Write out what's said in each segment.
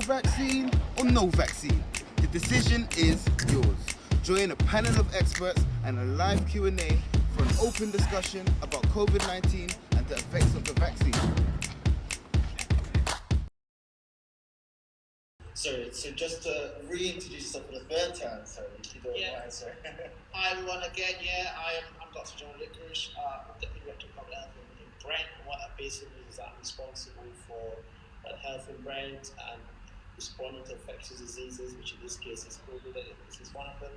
vaccine or no vaccine? The decision is yours. Join a panel of experts and a live Q&A for an open discussion about COVID-19 and the effects of the vaccine. Sorry, so just to reintroduce yourself for the third time, sorry, if you don't mind, sorry. Hi everyone again, I'm Dr. John Licorice, I'm Deputy Director of Public Health in Brent, and what that basically means is I'm responsible for health in Brent and responding to infectious diseases, which in this case is COVID, this is one of them.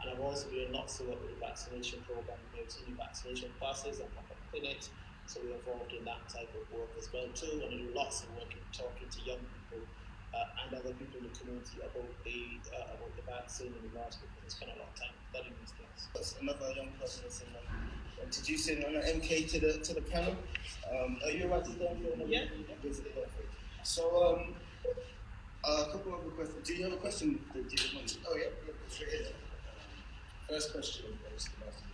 And I've also been doing lots of work with the vaccination program, new vaccination classes and pop-up clinics, so we're involved in that type of work as well too, and I do lots of work in talking to young people and other people in the community about the vaccine and the mask, because I spend a lot of time studying these things. That's another young person that's introducing MK to the panel. Are you right to stand here? Yeah. So a couple of other questions. Do you have a question? Oh yeah, straight here. First question is the last of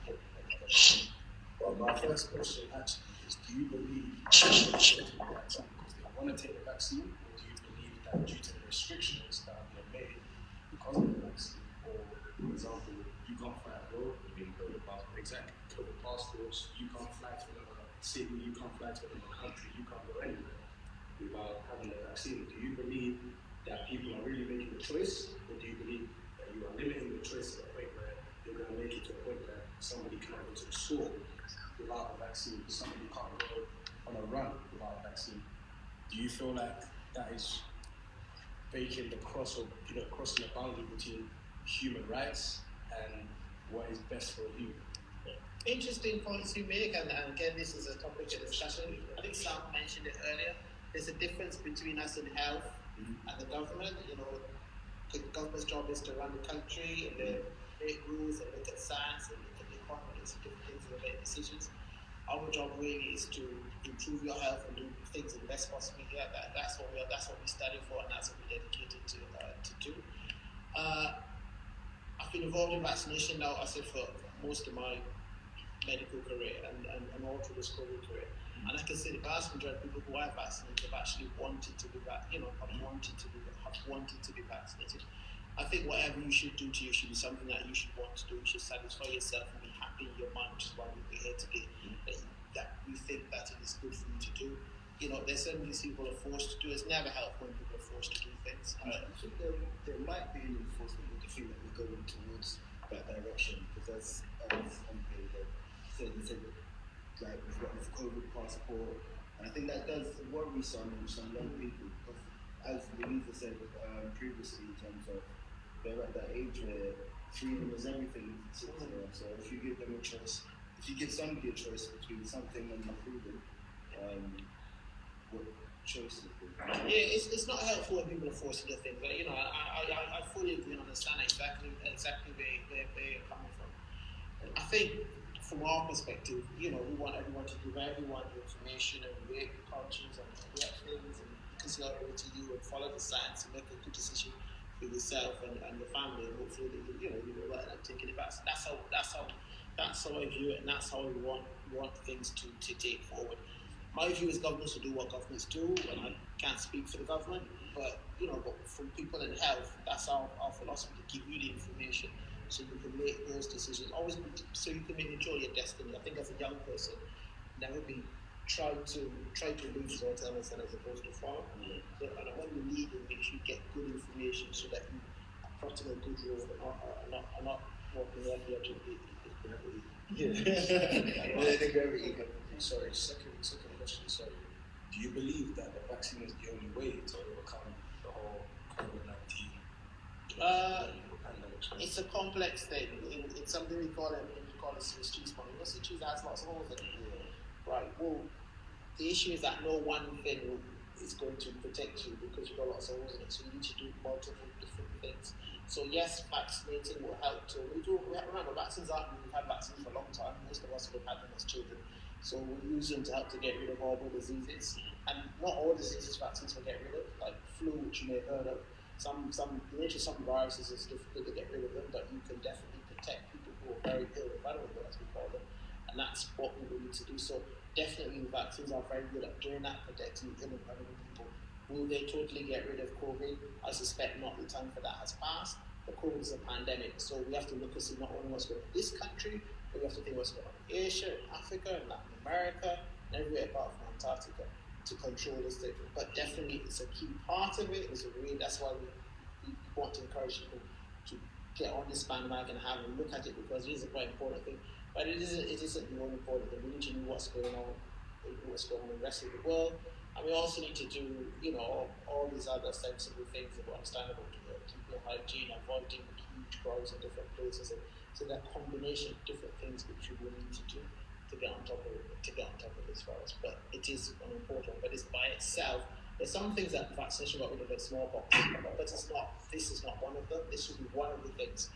you guys. Well, my first question actually is: do you believe that they want to take the vaccine, or do you believe that due to the restrictions that are being made because of the vaccine, or for example, you can't fly abroad, you mean COVID passport, exactly, COVID passports, you can't fly to another city, you can't fly to another country, you can't go anywhere without having the vaccine? Do you believe that people are really making the choice, or do you believe that you are limiting the choice to the point where you're going to make it to a point where somebody can't go to the store without a vaccine, somebody can't go on a run without a vaccine? Do you feel like that is breaking the crossing the boundary between human rights and what is best for you? Interesting points you make, and again, this is a topic of discussion. I think Sam mentioned it earlier. There's a difference between us in health and the government. The government's job is to run the country, and they make rules, and look at science, and look at the economy, and different things, and make decisions. Our job really is to improve your health and do things the best possible. That's what we study for, and that's what we're dedicated to do. I've been involved in vaccination now, I said, for most of my medical career and all through this COVID career. And I can say the vast majority of people who are vaccinated have actually wanted to be vaccinated. I think whatever you should do to you should be something that you should want to do. You should satisfy yourself and be happy in your mind, which is why we're here today. That you think that it is good for you to do. There's certain things people are forced to do. It's never helpful when people are forced to do things. I think there might be an enforcement with the thing that we're going towards that direction, because as MK said, like we've got this COVID passport, and I think that does worry some young people, because as Louisa said previously, in terms of they're at that age where freedom is everything to them. So if you give them a choice, if you give somebody a choice between something and freedom, what choice is it? Yeah, it's not helpful when people are forced to do things. But, I fully agree and understand exactly where you're coming from. I think from our perspective, we want everyone to give everyone the information and make conscious and get things and consider it to you and follow the science and make a good decision for yourself and your family, and hopefully you will end up taking it back. So that's how I view it, and that's how we want things to take forward. My view is governments will do what governments do, and I can't speak for the government, but from people in health, that's our philosophy, to give you the information so you can make those decisions. Always so you can enjoy your destiny. I think as a young person, never be try to lose whatever as opposed to follow. So, and when you lead, it makes you get good information so that you are plotting a good road and not walking off the edge of gravity. The gravity. Sorry, second question. Sorry, do you believe that the vaccine is the only way to overcome the whole COVID-19 pandemic? It's a complex thing. It's something we call it Swiss cheese bun. Swiss cheese has lots of holes in it. Right. Well, the issue is that no one thing is going to protect you because you've got lots of holes in it. So you need to do multiple different things. So yes, vaccinating will help too. Remember, vaccines aren't new. We've had vaccines for a long time. Most of us have had them as children. So we use them to help to get rid of horrible diseases. And not all diseases vaccines will get rid of, like flu, which you may have heard of. Some viruses is difficult to get rid of them, but you can definitely protect people who are very ill, vulnerable, as we call them. And that's what we need to do. So definitely vaccines are very good at doing that, protecting ill and vulnerable people. Will they totally get rid of COVID? I suspect not. The time for that has passed. But COVID is a pandemic, so we have to look and see not only what's going on in this country, but we have to think what's going on in Asia, in Africa, in Latin America, and everywhere apart from Antarctica to control this thing. But definitely, it's a key part of it. That's why we want to encourage people to get on this bandwagon and have a look at it, because it is a quite important thing. But it isn't the only important thing. We need to know what's going on in the rest of the world. And we also need to do, all these other sensible things that are understandable to keep your hygiene, avoiding huge crowds in different places. And so that combination of different things which we will need to do to get on top of this virus. But it is important. But it's by itself. There's some things that vaccination got rid of, like smallpox, but this is not one of them. This should be one of the things.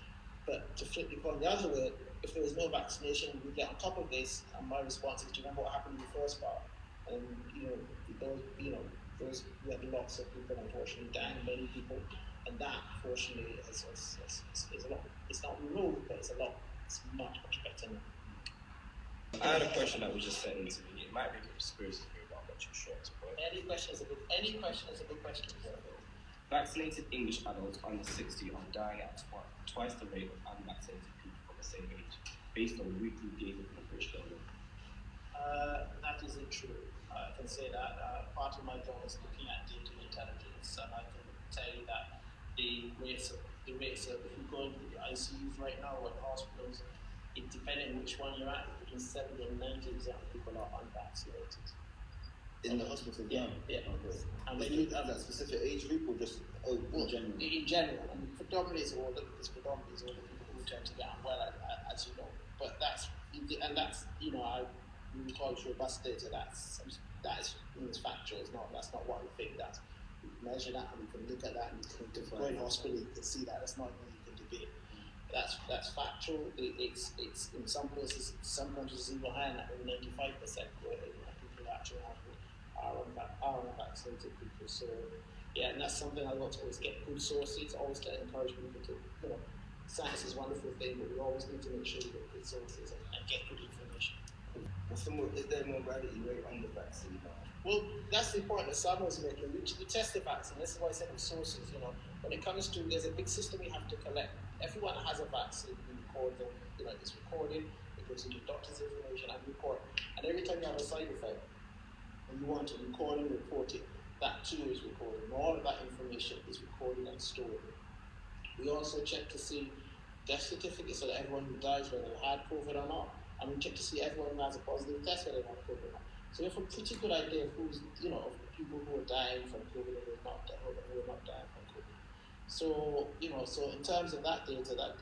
But to flip the coin the other way, if there was no vaccination, we get on top of this. And my response is, do you remember what happened in the first part? And we had lots of people unfortunately dying, many people, and that fortunately is a lot. It's not removed, but it's much better now. I had a question that was just sent into me. It might be a conspiracy theory, but I'm not too sure. Any question is a good question. Vaccinated English adults under 60 are dying at twice the rate of unvaccinated people from the same age, based on weekly data from the British government. That isn't true. I can say that part of my job is looking at data intelligence, and I can tell you that the rates of if you go into the ICUs right now or hospitals, it depending on which one you're at, between 70 and 90% of people are unvaccinated. In the hospital? Yeah. Okay. And do you have that specific age group or just in general? In general, and predominantly it's older people who tend to get unwell, as you know. But that's we call it robust data. That's factual. That's not what we think. We can measure that, and we can look at that, and we can go in hospital. You can see that. That's not even you can debate. That's factual. It's in some places, some countries even higher than 95%. Where people actually are unvaccinated people. So yeah, and that's something I want to always get good sources. Always to encourage people to science is a wonderful thing, but we always need to make sure we get good sources and get good information. Is there more mortality rate on the vaccine now? Well, that's the point that Sam was making. We test the vaccine. This is why I said with sources. When it comes to, there's a big system we have to collect. Everyone that has a vaccine, we record them. It's recorded. It goes into doctor's information and record. And every time you have a side effect, and you want to record and report it, that too is recorded. And all of that information is recorded and stored. We also check to see death certificates so that everyone who dies, whether they had COVID or not. And we check to see everyone who has a positive test whether they have COVID or not. So we have a pretty good idea of who's, of people who are dying from COVID and who are not dying from COVID. So, so in terms of that data, that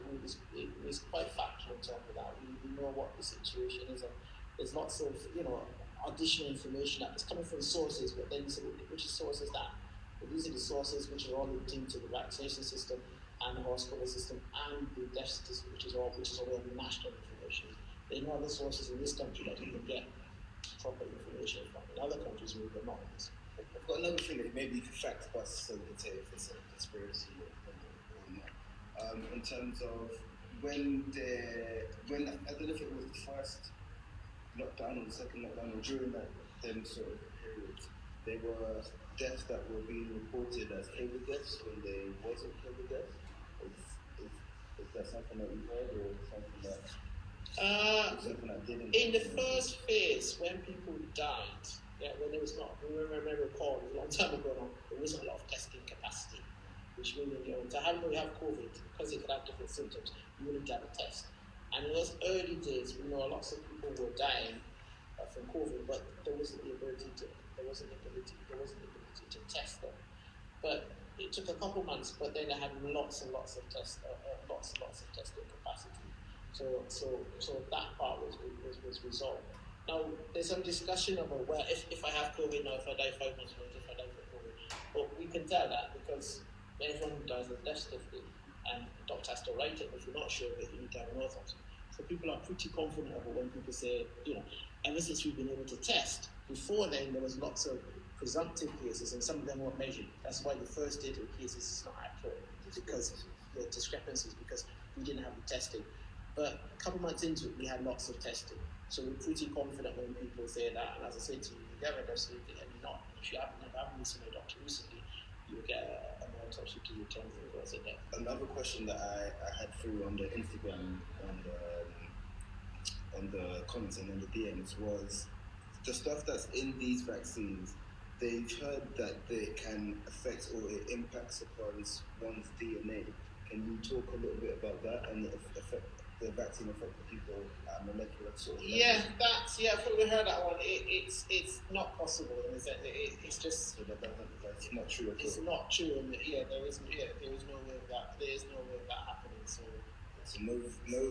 is quite factual in terms of that. We know what the situation is, and there's lots of, additional information that is coming from sources, but then you say, which source is that? Well, these are the sources which are all linked into the vaccination system and the hospital system and the death statistic, which is all the national information. There are no other sources in this country that you can get proper information from. In other countries, we are not. I've got another thing that maybe you can fact bust, so we can tell if it's a conspiracy or not. In terms of when I don't know if it was the first lockdown or the second lockdown, or during them sort of periods, there were deaths that were being reported as COVID deaths when they wasn't COVID deaths. Is that something that you heard, or something that? In the first phase, when people died, when there was not, remember recall, a long time ago now, there wasn't a lot of testing capacity, which means when we have COVID, because it could have different symptoms, you wouldn't have a test. And in those early days, we know lots of people were dying from COVID, but there wasn't the ability to test them. But it took a couple months, but then they had lots and lots of testing capacity. So that part was resolved. Now, there's some discussion about if I have COVID now, if I die 5 months later, if I die from COVID. But we can tell that because everyone who dies with death certificate, and the doctor has to write it. If you're not sure of it, you need to have an autopsy. So people are pretty confident about when people say, ever since we've been able to test. Before then, there was lots of presumptive cases, and some of them weren't measured. That's why the first data of cases is not accurate, because the discrepancies, because we didn't have the testing. But a couple months into it, we had lots of testing. So we're pretty confident when people say that. And as I said to you, the evidence, and you're not, if you haven't seen a doctor recently, you'll get an autopsy to determine the cause of death. Another question that I had through on the Instagram on the comments and on the DMs was the stuff that's in these vaccines. They've heard that they can affect or it impacts upon one's DNA. Can you talk a little bit about that and the vaccine affecting people at molecular sort of level? Yeah, I thought we heard that one. It's not possible. It's just That's not true at all. It's not true, and there is no way of that happening. So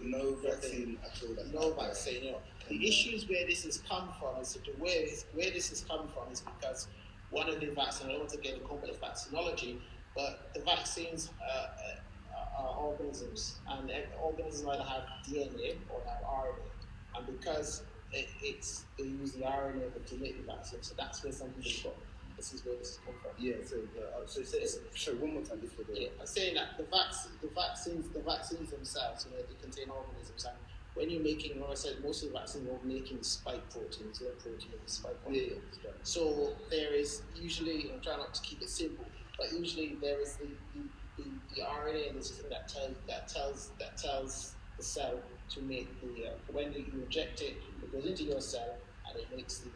no vaccine at all. No vaccine. The issues where this has come from is where this has come from is because one of the vaccines, I don't want to get into complex vaccinology, but the vaccines are organisms, and organisms either have DNA or have RNA, and because they use the RNA to make the vaccine, so that's where some people go. This is where this has come from. Yeah. So one more time, just for the. Yeah, I'm saying that the vaccines themselves, they contain organisms, and when you're making, I said, most of the vaccines are making spike proteins, protein with spike protein. Yeah. So there is usually, I'm trying not to keep it simple, but usually there is the RNA, and this thing that tells the cell to make the when you inject it, it goes into your cell and it makes the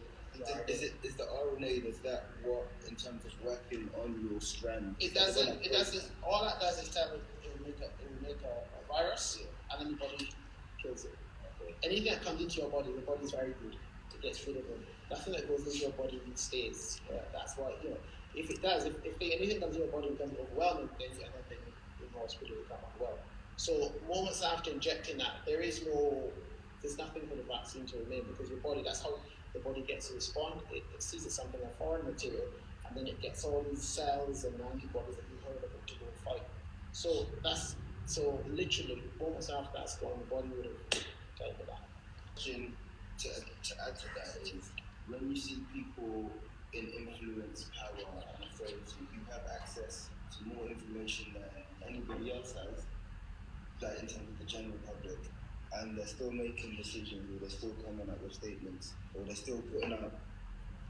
RNA. Is the RNA, is that what, in terms of working on your strand? It doesn't. All that does is tell it will make a virus, and then the body kills it. Okay. Anything that comes into your body, the body is very good. It gets rid of it. Nothing that goes into your body stays. That's why, if it does, if anything comes into your body becomes overwhelming, then you end up in the hospital, you become unwell. So moments after injecting that, there's nothing for the vaccine to remain, because your body, that's how the body gets to respond. It sees it's something, a foreign material, and then it gets all these cells and antibodies that you heard of to go and fight. So literally, moments after that's gone, the body would have died of that. To add to that is, when you see people in influence, power, and authority, you have access to more information than anybody else has, like in terms of the general public, and they're still making decisions, or they're still coming up with statements, or they're still putting out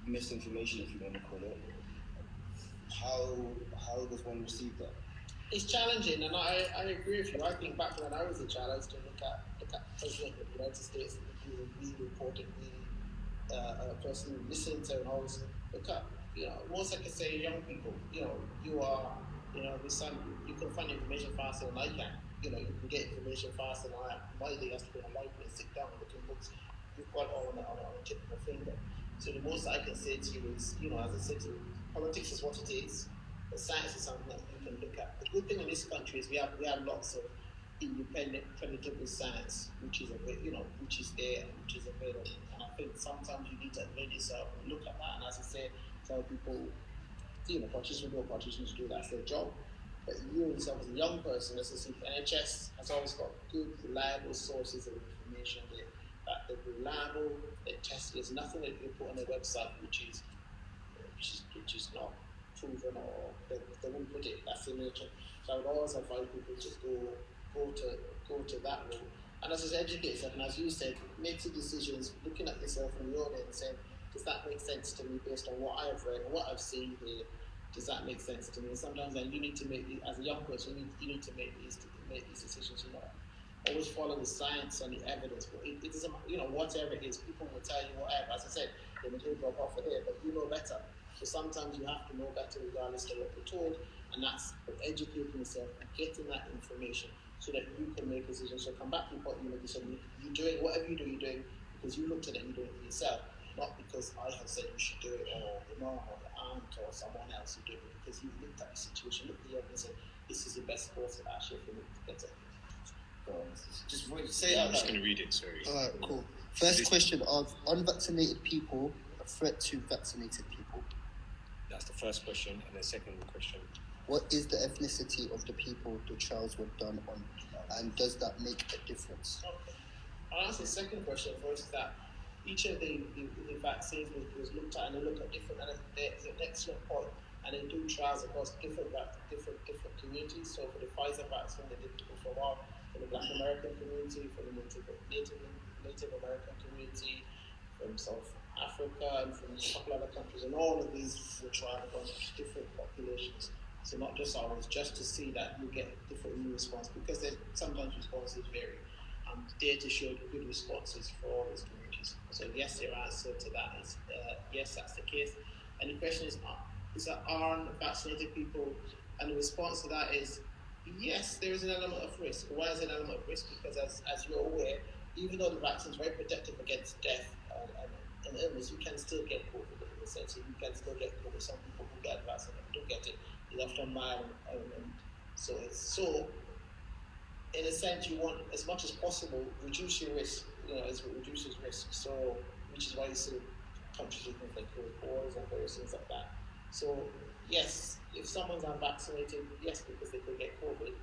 misinformation, if you want to call it. How does one receive that? It's challenging, and I agree with you. I think back when I was a child, I used to look at President of the United States, and he was really important, a person who listened to, and always look up. Most I can say, young people, you are, you can find information faster than I can. You can get information faster than I am. My day has to be on a library and sit down and look in books. You've got all on a tip of a finger. So the most I can say to you is, as I said to you, politics is what it is. The science is something that you can look at. The good thing in this country is we have lots of independent, credible science, which is which is there and which is available. And I think sometimes you need to admit yourself and look at that. And as I say, tell people, politicians do, that's their job. But you yourself as a young person, as I see, NHS has always got good, reliable sources of information there. That they're reliable, they're tested. There's nothing that you put on their website which is not proven, or they won't put it. That's the nature. So I would always advise people to go to that route. And as I educate yourself, and as you said, make the decisions, looking at yourself from your end and saying, does that make sense to me based on what I've read and what I've seen here? Does that make sense to me? And sometimes you need to make, as a young person, you need to make these decisions. Always follow the science and the evidence. But it doesn't, whatever it is, people will tell you whatever. As I said, they may drop off of there, but you know better. So sometimes you have to know better regardless of what you're told, and that's educating yourself and getting that information so that you can make decisions. So come back to what you said, you're doing whatever you do, you're doing because you looked at it and you're doing it for yourself, not because I have said you should do it, or the mom or the aunt or someone else who do it, because you looked at the situation, looked at the evidence, and said, this is the best course of action for me to get it. Just say it out. I'm just going to read it, sorry. Alright, cool. First question, are unvaccinated people a threat to vaccinated people? That's the first question. And the second question. What is the ethnicity of the people the trials were done on? And does that make a difference? Okay. I'll answer the second question first, that each of the vaccines was looked at, and they look at different, and it's an excellent point. And they do trials across different communities. So for the Pfizer vaccine, they did people from the Black American community, from the Native American community, from South Africa and from a couple other countries, and all of these were tried across different populations. So not just ours, just to see that you get different immune response, because sometimes responses vary. Data showed good responses for all these communities. So yes, your answer to that is yes, that's the case. And the question is that aren't vaccinated people? And the response to that is yes, there is an element of risk. Why is it an element of risk? Because as you're aware, even though the vaccine is very protective against death and illness, you can still get COVID in the sense. You can still get COVID. Some people who get the vaccine and don't get it is often mild. So in a sense, you want, as much as possible, reduce your risk, as it reduces risk. So, which is why you see countries with things like COVID wars and various things like that. So, yes, if someone's unvaccinated, yes, because they could get COVID.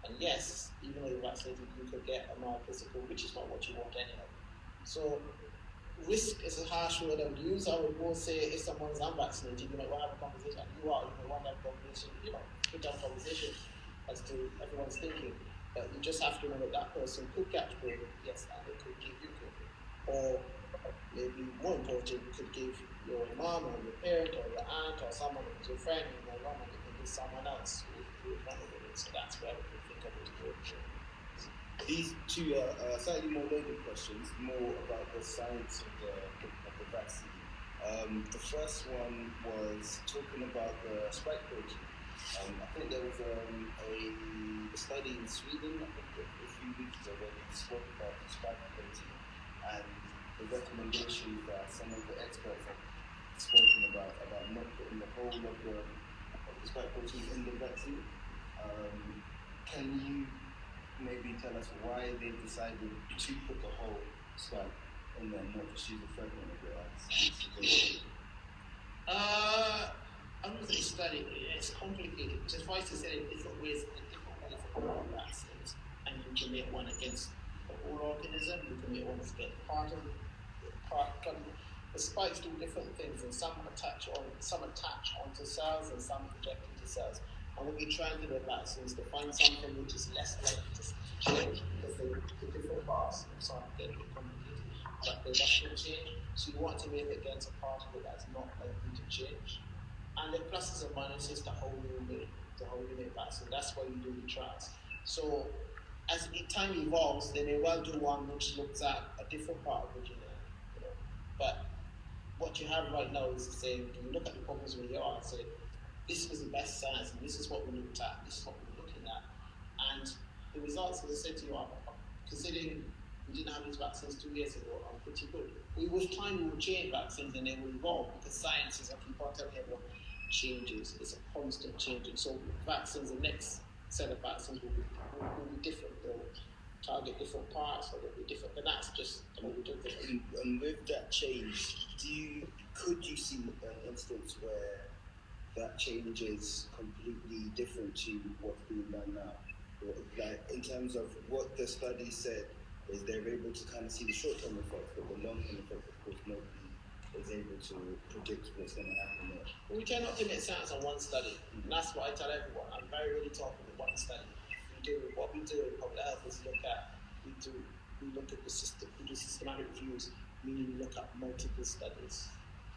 And yes, even though you're vaccinated, you could get a mild physical, which is not what you want anyhow. So, risk is a harsh word I would use. I would more say if someone's unvaccinated, we'll have a conversation. You want to have a conversation, put down conversation as to everyone's thinking. But you just have to know that person could catch COVID, yes, and they could give you COVID. Or maybe more important, could give your mom or your parent or your aunt or someone who's your friend who may run and it can give someone else who is vulnerable. So that's where we can think of it. These two are slightly more loaded questions, more about the science of the vaccine. The first one was talking about the spike protein. I think there was a study in Sweden, I think a few weeks ago, where they spoke about the spike protein and the recommendations that some of the experts have spoken about not putting the whole of the spike protein in the vaccine. Can you maybe tell us why they decided to put the whole spike in there, not just use a fragment of it as I'm going to say study. It's complicated. It's advised to say in different ways for all vaccines, and you can make one against the whole organism. You can make one against part of the spikes do different things, and some attach onto cells, and some project into cells. And what we're trying to do with vaccines is to find something which is less likely to change, because the different parts start getting complicated, but they must change. So you want to make it against a part of it that's not likely to change. And the pluses and minuses to how you make vaccine. That's why you do the trials. So as time evolves, they may well do one which looks at a different part of the genome. But what you have right now is to say, you look at the problems where you are and say, this was the best science, and this is what we looked at, this is what we're looking at. And the results, as I said to you, are considering we didn't have these vaccines 2 years ago, are pretty good. With time, we will change vaccines and they will evolve, because science is, I keep on telling everyone, changes. It's a constant changing. So vaccines, the next set of vaccines will be different. They'll target different parts, or they'll be different. But that's just the way we do things. And with that change, could you see an instance where that change is completely different to what's being done now? Or, like, in terms of what the study said, is they're able to kind of see the short-term effects, but the long-term effects, of course, nobody is able to predict what's going to happen there. We cannot commit science on one study, and that's what I tell everyone. I'm very really talking with one study. What we do in public health is we look at the system, we do systematic reviews, meaning we look at multiple studies.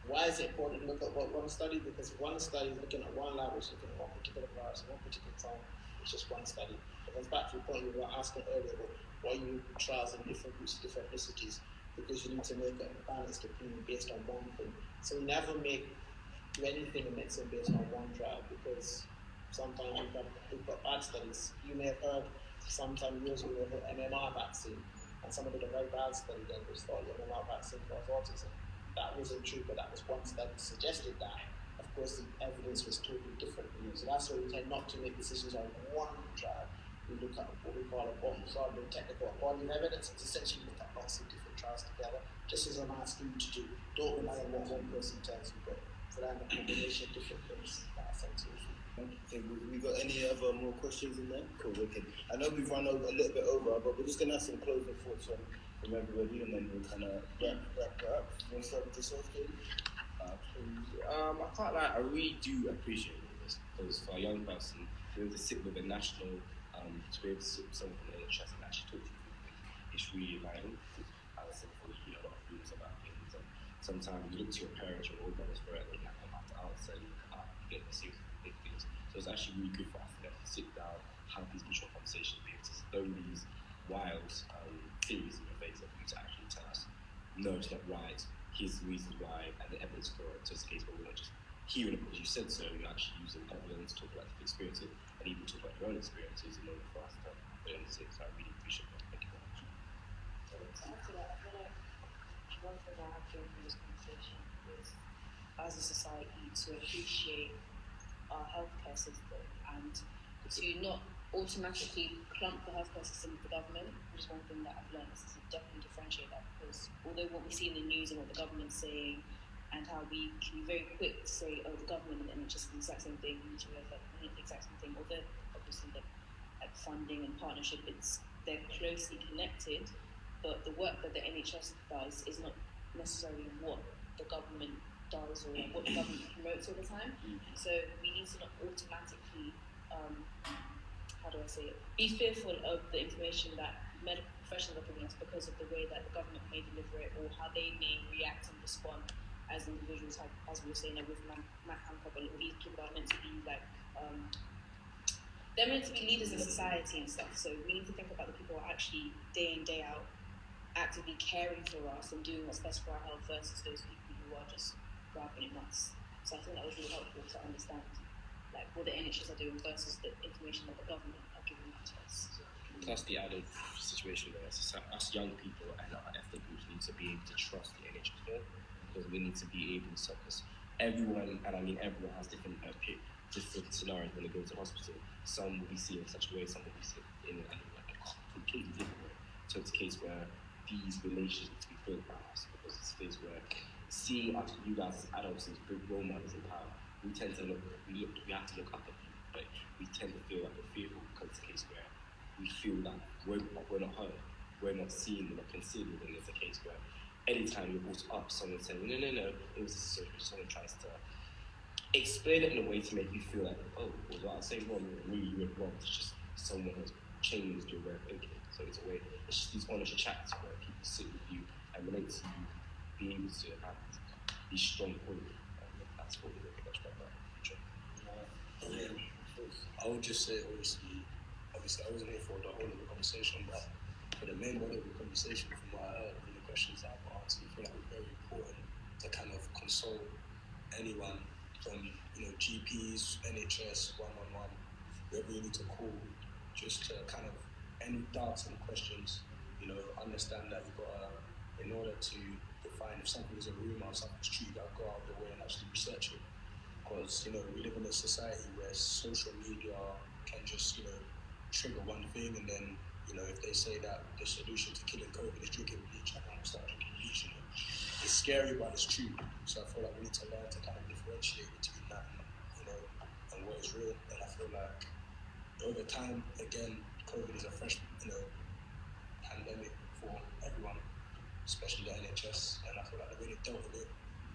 Why is it important to look at one study? Because one study is looking at one lab, which is looking at one particular virus, one particular time. It's just one study. It goes back to the point you were asking earlier about why you do trials in different groups, different ethnicities, because you need to make a balanced opinion based on one thing. So we never do anything in medicine based on one trial, because sometimes we've got bad studies. You may have heard sometime years ago about MMR vaccine, and somebody did a very bad study then was thought the MMR vaccine caused autism. That wasn't true, but that was one study suggested that. Of course, the evidence was totally different. So that's why we tend not to make decisions on one trial. We look at what we call a body technical body of evidence. It's essentially look at lots of different trials together, just as I'm asking you to do. Don't rely on what one person tells you, but rely on a combination of different things that are sensitive. Okay, we got any other more questions in there? Cool, wicked. I know we've run over a little bit over, but we're just going to have some closing thoughts from everybody, and then we'll kind of wrap it up. You want to start with yourself, Katie? I can't lie, I really do appreciate this, because for a young person, to be able to sit with a national, to be able to sit with someone from the NHS and actually talk to people, it's really valuable. As I said before, you hear a lot of rumors about things, and sometimes you look to your parents or older brothers for it, and like, I'm about to answer, you can't get the serious big things. So it's actually really good for us to sit down, have these mutual conversations, be able to throw these wild theories in your face of you to actually tell us, no, it's not right, here's the reasons why, and the evidence for it. So it's a case where we're not just hearing it because you said so, you're actually using evidence, talk about the experiences, and even talk about your own experiences in order for us to learn this. So I really appreciate that. Thank you very much. To add to that, I feel like one thing I have gained from this conversation is, as a society, to appreciate our healthcare system and to not automatically clump the healthcare system with the government, which is one thing that I've learned, is to definitely differentiate that, because although what we see in the news and what the government's saying and how we can be very quick to say, oh, the government and the NHS are the exact same thing, we need to realize that they're not the exact same thing, although obviously like funding and partnership, they're closely connected, but the work that the NHS does is not necessarily what the government does or what the government promotes all the time. So we need to not automatically, how do I say it, be fearful of the information that medical professionals are giving us because of the way that the government may deliver it or how they may react and respond as individuals. Like, as we were saying, with Matt Hancock, a lot of these people are meant to be like, they're meant to be leaders in society and stuff. So we need to think about the people who are actually day in, day out, actively caring for us and doing what's best for our health versus those people who are just grabbing nuts. So I think that was really helpful to understand like what the NHS are doing versus the information that the government are giving out to us. Plus the added situation where us young people and our ethnic groups need to be able to trust the NHS more, because we need to be able to, because everyone, and I mean everyone, has different scenarios when they go to hospital. Some will be seen in such a way, some will be seen in a completely different way. So it's a case where these relationships need to be built by us, because it's a case where seeing us, you guys as adults, as big role models in power, we tend to we have to look up at you, but we tend to feel like we're fearful because it's a case where we feel that we're not heard, we're not seen, we're not considered, and it's a case where anytime you're brought up, someone's saying, no, it was a situation, someone tries to explain it in a way to make you feel like, oh, was what I was saying wrong, really you went wrong, it's just someone has changed your way of thinking. So it's a way, it's just these honest chats where people sit with you and relate to you, be able to have these strong points. That's what we're looking at about that. I would just say, obviously, I wasn't here for the whole of the conversation, but for the main body of the conversation, from what I heard and the questions that I've asked, I feel like it's very important to kind of consult anyone from, GPs, NHS, one-on-one, whoever you need to call, just to kind of, any doubts and questions, understand that you've got to, in order to define if something is a rumor or something's true, you've got to go out of the way and actually research it. Because, we live in a society where social media can just, trigger one thing, and then, if they say that the solution to killing COVID is drinking bleach, I can start drinking bleach. It's scary, but it's true. So I feel like we need to learn to kind of differentiate between that and what is real. And I feel like over time, again, COVID is a fresh, pandemic for everyone, especially the NHS. And I feel like the way they dealt with it,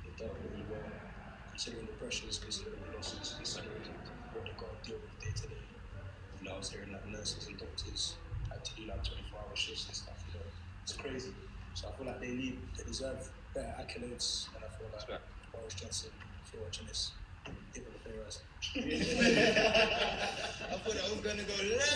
they dealt really well, considering the pressures, considering the losses, considering what they've got to deal with day to day. I was hearing that nurses and doctors had to do like 24-hour shifts and stuff. It's crazy. So I feel like they deserve better accolades, and I feel like Boris Johnson, if you're watching this, give him a fair rise. I thought I was gonna go left.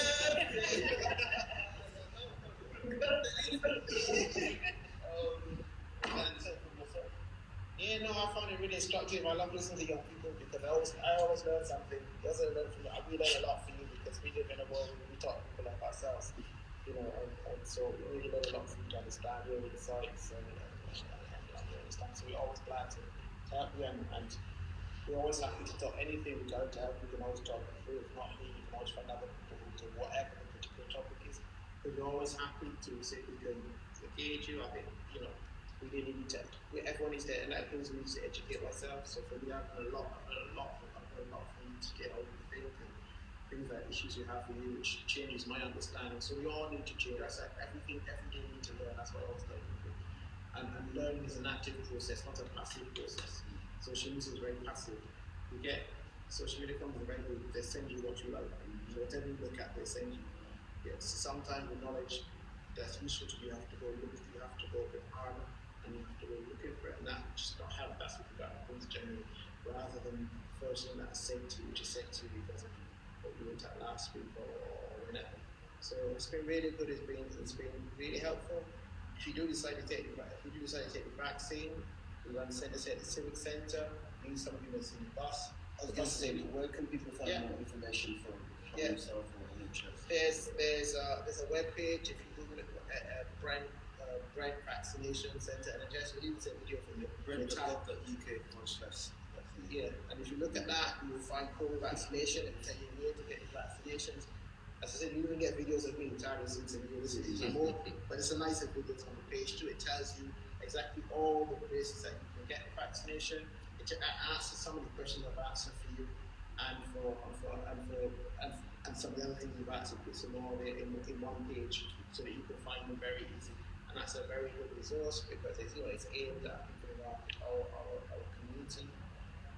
Yeah, no, I found it really instructive. I love listening to young people because I always learn something. I really learn a lot from you because we live in a world where we talk to people like ourselves, and so we really learn a lot from you to understand your insights and understand. So we're always glad to help you, and we're always happy to talk anything we can to help. We can always talk through. If not me, you can always find other people who do whatever the particular topic is. But we're always happy to say we can engage you. I think, we really need to, everyone needs to, and I think we need to educate ourselves. So for me, I've got a lot for you to get over the thing and things like issues you have for you, which changes my understanding. So we all need to change. I said every day we need to learn. That's what I always tell people. And learning is an active process, not a passive process. Social media is very passive. Social media comes very good. They send you what you like. Whatever you look at, they send you. Yes, sometimes with knowledge, there's research you have to go look, you have to go a bit harder. and the way you look for it, and that just not help. That's what that happens generally, rather than focusing on that safety, which is safety because of what we looked at last week or whenever. So it's been really good. It's been really helpful. If you do decide to take the vaccine, we want to send us at the Civic Centre. Need somebody that's in the bus. I was going to say, where can people find more information from yourself or NHS? There's a web page. If you Google it, Brent Vaccination Centre NHS, we'll even send a video from the Brent.uk/vaccination. Yeah, and if you look at that, you will find Pro-Vaccination and tell you where to get your vaccinations. As I said, you even get videos of me in Thailand since more, but it's a nicer videos on the page too. It tells you exactly all the places that you can get the vaccination. It answers some of the questions I've answered for you, and some of the other things you've answered. Put some more there in one page so that you can find them very easy. And that's a very good resource because it's aimed at people in our community,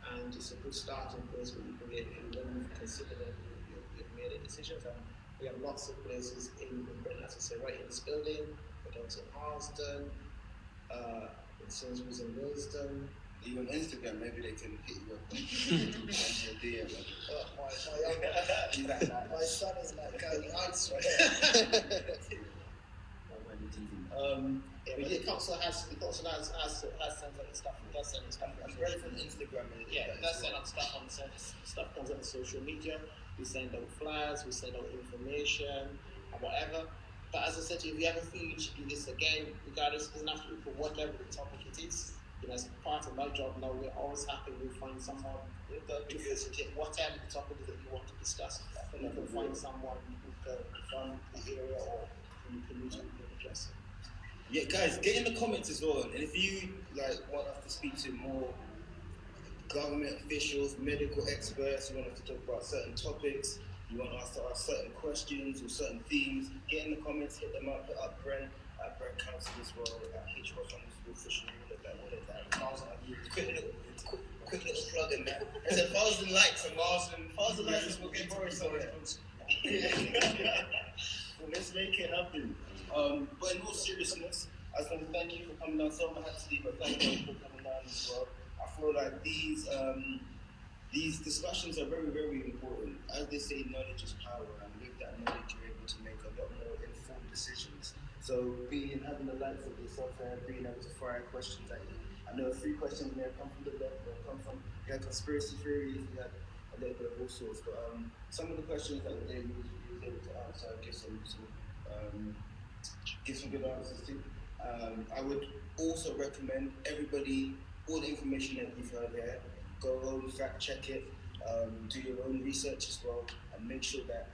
and it's a good starting place where you can get when you consider that you've made decisions. And we have lots of places in Brent, as I say, right in this building. We're down in Marsden, in Sainsbury's and Willesden. You on Instagram, maybe they can hit you up on DM. My son is like County Heights, right? The council has sent out stuff. It does send stuff. I'm ready from Instagram. It does send out stuff on stuff comes on social media. We send out flyers, we send out information, and whatever. But as I said to you, if you ever feel you should do this again, regardless, it doesn't have to be for whatever the topic it is. As part of my job now, we're always happy we find someone to facilitate whatever the topic is that you want to discuss. You can find someone who can from the area or from the community who can address it. Yeah, guys, get in the comments as well. And if you want us to speak to more government officials, medical experts, you want us to talk about certain topics, you want us to ask certain questions or certain themes, get in the comments, hit them up, hit up Brent at Brent Council as well, at HROS_official, all of that. Quick little plug in that. There's 1,000 likes and 1,000 likes will get Boris somewhere. Well, let's make it happen. But in all seriousness, I just want to thank you for coming down. Someone had to leave, but thank you for coming down as well. I feel like these discussions are very, very important. As they say, knowledge is power, and with that knowledge, you're able to make a lot more informed decisions. So having the likes of yourself there, being able to fire questions at you. I know a few questions may have come from the left, may have come from, you had conspiracy theories, you had a little bit of all sorts, but some of the questions that were there, you was able to answer, give some good answers to. I would also recommend everybody, all the information that you've heard there, go home, fact check it, do your own research as well, and make sure that